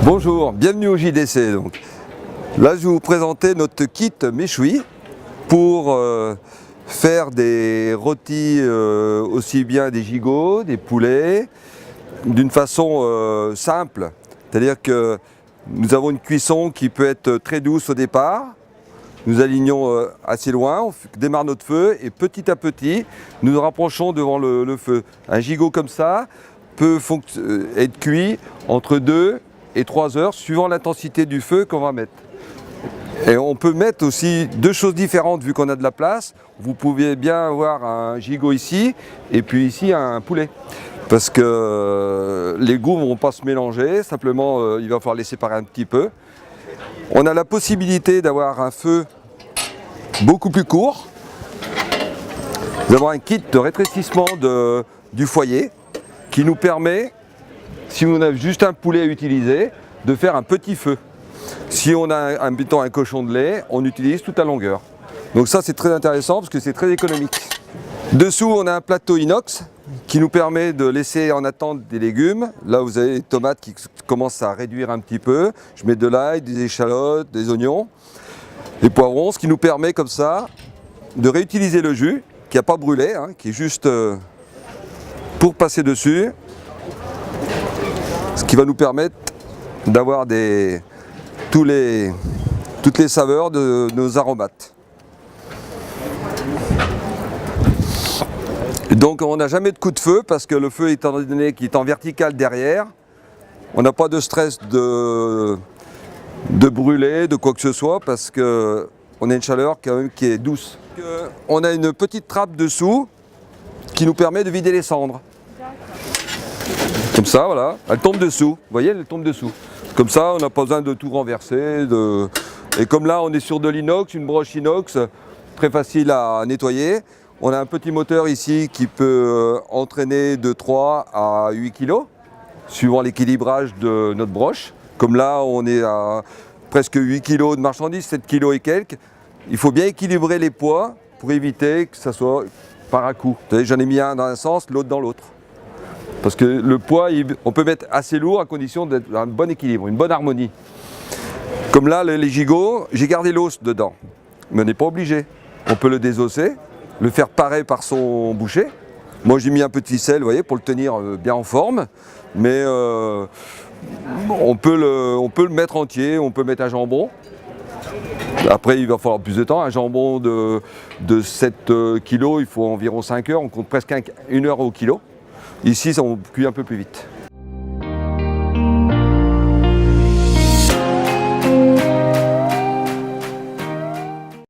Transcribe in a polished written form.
Bonjour, bienvenue au JDC. Donc. Là, je vais vous présenter notre kit méchoui pour faire des rôtis aussi bien des gigots, des poulets, d'une façon simple. C'est-à-dire que nous avons une cuisson qui peut être très douce au départ. Nous alignons assez loin, on démarre notre feu et petit à petit, nous nous rapprochons devant le feu. Un gigot comme ça peut être cuit entre 2 et 3 heures suivant l'intensité du feu qu'on va mettre. Et on peut mettre aussi deux choses différentes vu qu'on a de la place. Vous pouvez bien avoir un gigot ici et puis ici un poulet. Parce que les goûts ne vont pas se mélanger, simplement il va falloir les séparer un petit peu. On a la possibilité d'avoir un feu beaucoup plus court. Nous avons un kit de rétrécissement du foyer qui nous permet, si on a juste un poulet à utiliser, de faire un petit feu. Si on a un cochon de lait, on utilise toute la longueur. Donc ça c'est très intéressant parce que c'est très économique. Dessous on a un plateau inox qui nous permet de laisser en attente des légumes. Là vous avez les tomates qui commencent à réduire un petit peu. Je mets de l'ail, des échalotes, des oignons, des poivrons, ce qui nous permet comme ça de réutiliser le jus qui n'a pas brûlé, hein, qui est juste pour passer dessus. Ce qui va nous permettre d'avoir toutes les saveurs de nos aromates. Donc on n'a jamais de coup de feu parce que le feu étant donné qu'il est en vertical derrière, on n'a pas de stress de brûler, de quoi que ce soit parce qu'on a une chaleur quand même qui est douce. On a une petite trappe dessous qui nous permet de vider les cendres. Comme ça, voilà, elle tombe dessous. Vous voyez, elle tombe dessous. Comme ça, on n'a pas besoin de tout renverser. Et comme là, on est sur de l'inox, une broche inox, très facile à nettoyer. On a un petit moteur ici qui peut entraîner de 3 à 8 kg, suivant l'équilibrage de notre broche. Comme là, on est à presque 8 kg de marchandises, 7 kg et quelques. Il faut bien équilibrer les poids pour éviter que ça soit par à coup. Vous voyez, j'en ai mis un dans un sens, l'autre dans l'autre. Parce que le poids, on peut mettre assez lourd à condition d'être un bon équilibre, une bonne harmonie. Comme là, les gigots, j'ai gardé l'os dedans. Mais on n'est pas obligé. On peut le désosser, le faire parer par son boucher. Moi, j'ai mis un peu de ficelle, vous voyez, pour le tenir bien en forme. Mais on peut le mettre entier, on peut mettre un jambon. Après, il va falloir plus de temps. Un jambon de 7 kg, il faut environ 5 heures. On compte presque 1 heure au kilo. Ici, on cuit un peu plus vite.